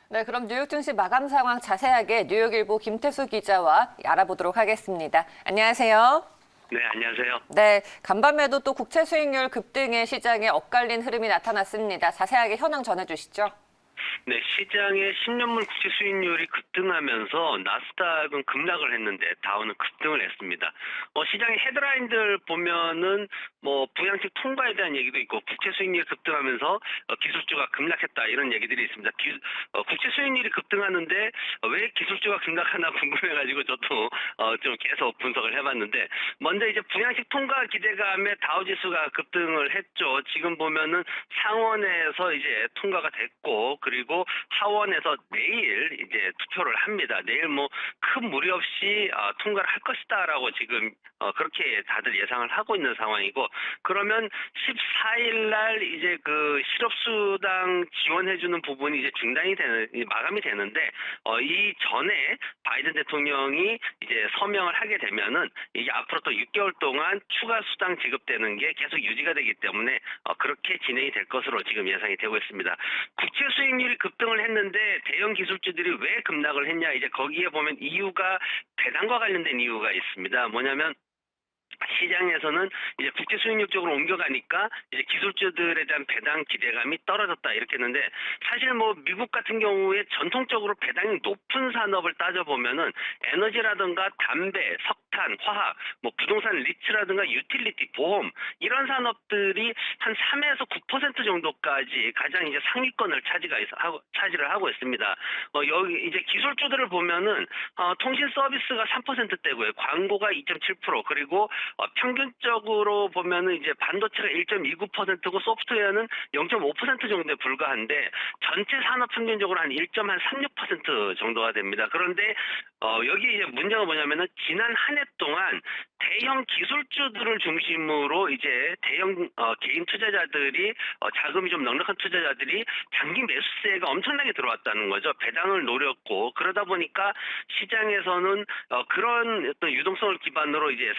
네, 그럼 뉴욕 증시 마감 상황 자세하게 뉴욕일보 김태수 기자와 알아보도록 하겠습니다. 안녕하세요. 네, 안녕하세요. 네, 간밤에도 또 국채 수익률 급등에 시장에 엇갈린 흐름이 나타났습니다. 자세하게 현황 전해주시죠. 네, 시장의 10년물 국채 수익률이 급등하면서 나스닥은 급락을 했는데 다우는 급등을 했습니다. 시장의 헤드라인들 보면은 부양책 통과에 대한 얘기도 있고 국채 수익률이 급등하면서 기술주가 급락했다 이런 얘기들이 있습니다. 국채 수익률이 급등하는데 왜 기술주가 급락하나 궁금해가지고 저도 좀 계속 분석을 해봤는데 먼저 이제 부양책 통과 기대감에 다우지수가 급등을 했죠. 지금 보면은 상원에서 이제 통과가 됐고 그리고 하원에서 내일 이제 투표를 합니다. 내일 큰 무리 없이 통과를 할 것이다라고 지금 그렇게 다들 예상을 하고 있는 상황이고 그러면 14일 날 이제 그 실업수당 지원해주는 부분이 이제 마감이 되는데 이 전에 바이든 대통령이 이제 서명을 하게 되면은 이게 앞으로 또 6개월 동안 추가 수당 지급되는 게 계속 유지가 되기 때문에 그렇게 진행이 될 것으로 지금 예상이 되고 있습니다. 국채 수익률이 급등을 했는데 대형 기술주들이 왜 급락을 했냐 이제 거기에 보면 이유가 배당과 관련된 이유가 있습니다. 뭐냐면 시장에서는 이제 국제 수익률 쪽으로 옮겨가니까 이제 기술주들에 대한 배당 기대감이 떨어졌다 이렇게 했는데 사실 미국 같은 경우에 전통적으로 배당이 높은 산업을 따져보면은 에너지라든가 담배, 석탄, 화학, 부동산 리츠라든가 유틸리티, 보험 이런 산업들이 한 3에서 9% 정도까지 가장 이제 상위권을 차지를 하고 있습니다. 여기 이제 기술주들을 보면은 통신 서비스가 3%대고요. 광고가 2.7% 그리고 평균적으로 보면은 이제 반도체가 1.29%고 소프트웨어는 0.5% 정도에 불과한데 전체 산업 평균적으로 한 1.36% 정도가 됩니다. 그런데 여기 이제 문제가 뭐냐면은 지난 한 해 동안 대형 기술주들을 중심으로 이제 대형 개인 투자자들이 자금이 좀 넉넉한 투자자들이 장기 매수세가 엄청나게 들어왔다는 거죠. 배당을 노렸고 그러다 보니까 시장에서는 그런 어떤 유동성을 기반으로 이제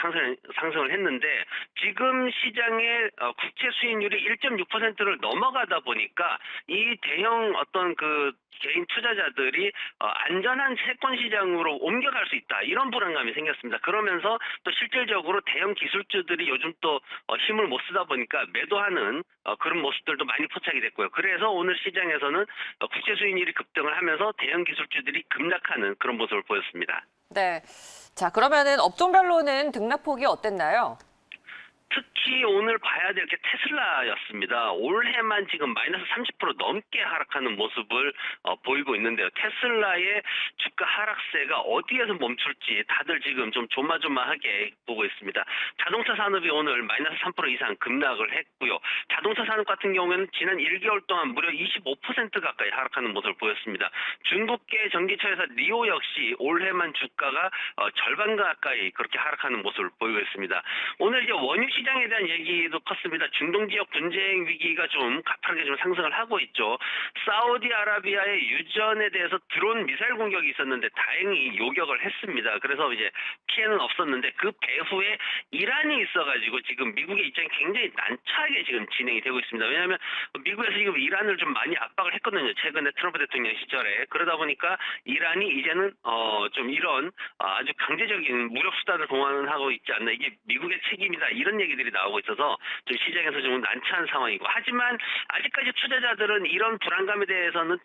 상승을 했는데 지금 시장의 국채 수익률이 1.6%를 넘어가다 보니까 이 대형 어떤 그 개인 투자자들이 안전한 채권 시장으로 옮겨갈 수 있다 이런 불안감이 생겼습니다. 그러면서 또 실질적으로 대형 기술주들이 요즘 또 힘을 못 쓰다 보니까 매도하는 그런 모습들도 많이 포착이 됐고요. 그래서 오늘 시장에서는 국채 수익률이 급등을 하면서 대형 기술주들이 급락하는 그런 모습을 보였습니다. 네, 자 그러면은 업종별로는 등락폭이 어땠나요? 특히 오늘 봐야 될 게 테슬라였습니다. 올해만 지금 마이너스 30% 넘게 하락하는 모습을 보이고 있는데요. 테슬라의 주가 하락세가 어디에서 멈출지 다들 지금 좀 조마조마하게 보고 있습니다. 자동차 산업이 오늘 마이너스 3% 이상 급락을 했고요. 자동차 산업 같은 경우에는 지난 1개월 동안 무려 25% 가까이 하락하는 모습을 보였습니다. 중국계 전기차 회사 리오 역시 올해만 주가가 절반 가까이 그렇게 하락하는 모습을 보이고 있습니다. 오늘 이제 원유 시장에 대한 얘기도 컸습니다. 중동 지역 분쟁 위기가 좀 가파르게 좀 상승을 하고 있죠. 사우디아라비아의 유전에 대해서 드론 미사일 공격이 있었는데 다행히 요격을 했습니다. 그래서 이제 피해는 없었는데 그 배후에 이란이 있어가지고 지금 미국의 입장이 굉장히 난처하게 지금 진행이 되고 있습니다. 왜냐하면 미국에서 지금 이란을 좀 많이 압박을 했거든요. 최근에 트럼프 대통령 시절에. 그러다 보니까 이란이 이제는 좀 이런 아주 강제적인 무력 수단을 동원하고 있지 않나 이게 미국의 책임이다 이런 얘기들이 나오고 있어서 좀 시장에서 좀 난처한 상황이고 하지만 아직까지 투자자들은 이런 불안감에 대해서는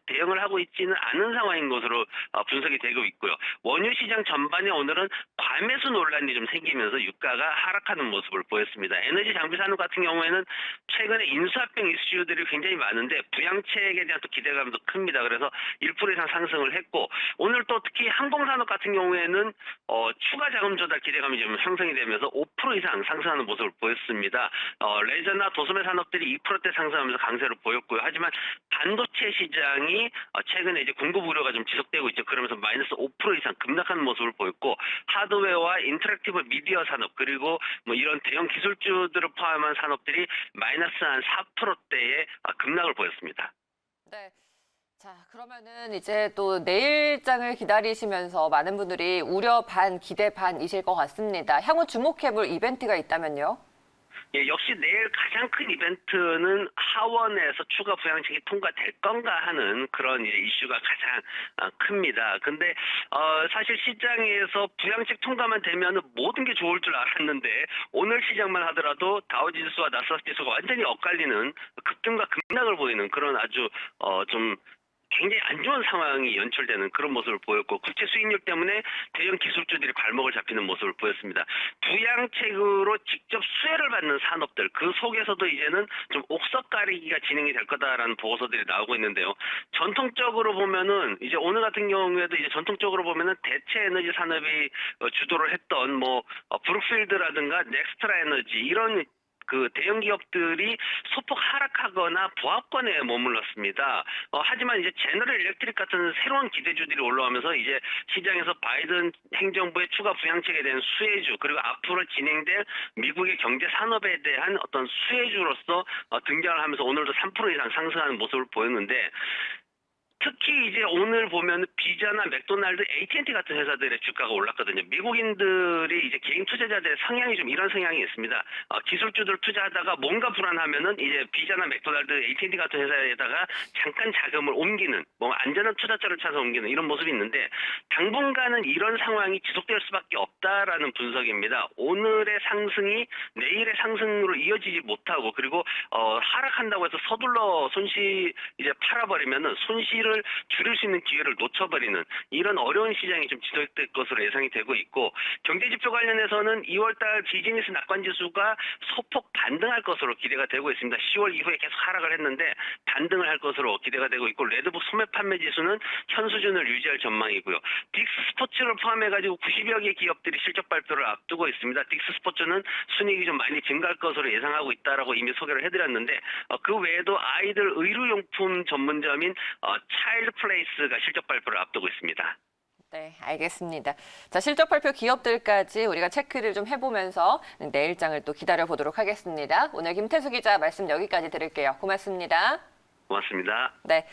대응을 하고 있지는 않은 상황인 것으로 분석이 되고 있고요. 원유 시장 전반에 오늘은 과매수 논란이 좀 생기면서 유가가 하락하는 모습을 보였습니다. 에너지 장비 산업 같은 경우에는 최근에 인수합병 이슈들이 굉장히 많은데 부양책에 대한 또 기대감도 큽니다. 그래서 1% 이상 상승을 했고 오늘 또 특히 항공산업 같은 경우에는 추가 자금 조달 기대감이 좀 형성이 되면서 5% 이상 상승하는 모습을 보였습니다. 레저나 도소매 산업들이 2%대 상승하면서 강세를 보였고요. 하지만 반도체 시장이 최근에 이제 공급 우려가 좀 지속되고 있죠. 그러면서 마이너스 5% 이상 급락하는 모습을 보였고 하드웨어와 인터랙티브 미디어 산업 그리고 이런 대형 기술주들을 포함한 산업들이 마이너스 한 4%대의 급락을 보였습니다. 네. 자, 그러면은 이제 또 내일장을 기다리시면서 많은 분들이 우려 반, 기대 반이실 것 같습니다. 향후 주목해볼 이벤트가 있다면요? 예, 역시 내일 가장 큰 이벤트는 하원에서 추가 부양책이 통과될 건가 하는 그런 이제 이슈가 가장 큽니다. 근데 사실 시장에서 부양책 통과만 되면 모든 게 좋을 줄 알았는데 오늘 시장만 하더라도 다우지수와 나스닥 지수가 완전히 엇갈리는 급등과 급락을 보이는 그런 아주 좀 굉장히 안 좋은 상황이 연출되는 그런 모습을 보였고 국채 수익률 때문에 대형 기술주들이 발목을 잡히는 모습을 보였습니다. 부양책으로 직접 수혜를 받는 산업들 그 속에서도 이제는 좀 옥석 가리기가 진행이 될 거다라는 보고서들이 나오고 있는데요. 전통적으로 보면은 이제 오늘 같은 경우에도 이제 전통적으로 보면은 대체 에너지 산업이 주도를 했던 뭐 브룩필드라든가 넥스트라 에너지 이런 그 대형 기업들이 소폭 하락하거나 보합권에 머물렀습니다. 하지만 이제 제너럴 일렉트릭 같은 새로운 기대주들이 올라오면서 이제 시장에서 바이든 행정부의 추가 부양책에 대한 수혜주 그리고 앞으로 진행될 미국의 경제 산업에 대한 어떤 수혜주로서 등장을 하면서 오늘도 3% 이상 상승하는 모습을 보였는데 특히 이제 오늘 보면 비자나 맥도날드, AT&T 같은 회사들의 주가가 올랐거든요. 미국인들이 이제 개인 투자자들의 성향이 좀 이런 성향이 있습니다. 기술주들 투자하다가 뭔가 불안하면은 이제 비자나 맥도날드, AT&T 같은 회사에다가 잠깐 자금을 옮기는, 뭐 안전한 투자처를 찾아 옮기는 이런 모습이 있는데 당분간은 이런 상황이 지속될 수밖에 없다라는 분석입니다. 오늘의 상승이 내일의 상승으로 이어지지 못하고 그리고 하락한다고 해서 서둘러 이제 팔아버리면은 손실을 줄일 수 있는 기회를 놓쳐버리는 이런 어려운 시장이 좀 지속될 것으로 예상이 되고 있고 경제지표 관련해서는 2월달 비즈니스 낙관지수가 소폭 반등할 것으로 기대가 되고 있습니다. 10월 이후에 계속 하락을 했는데 반등을 할 것으로 기대가 되고 있고 레드북 소매 판매 지수는 현 수준을 유지할 전망이고요. 딕스 스포츠를 포함해가지고 90여 개 기업들이 실적 발표를 앞두고 있습니다. 딕스 스포츠는 순이익이 좀 많이 증가할 것으로 예상하고 있다라고 이미 소개를 해드렸는데 그 외에도 아이들 의류용품 전문점인 차일드 플레이스가 실적 발표를 앞두고 있습니다. 네, 알겠습니다. 자, 실적 발표 기업들까지 우리가 체크를 좀 해보면서 내일장을 또 기다려보도록 하겠습니다. 오늘 김태수 기자 말씀 여기까지 드릴게요. 고맙습니다. 고맙습니다. 네.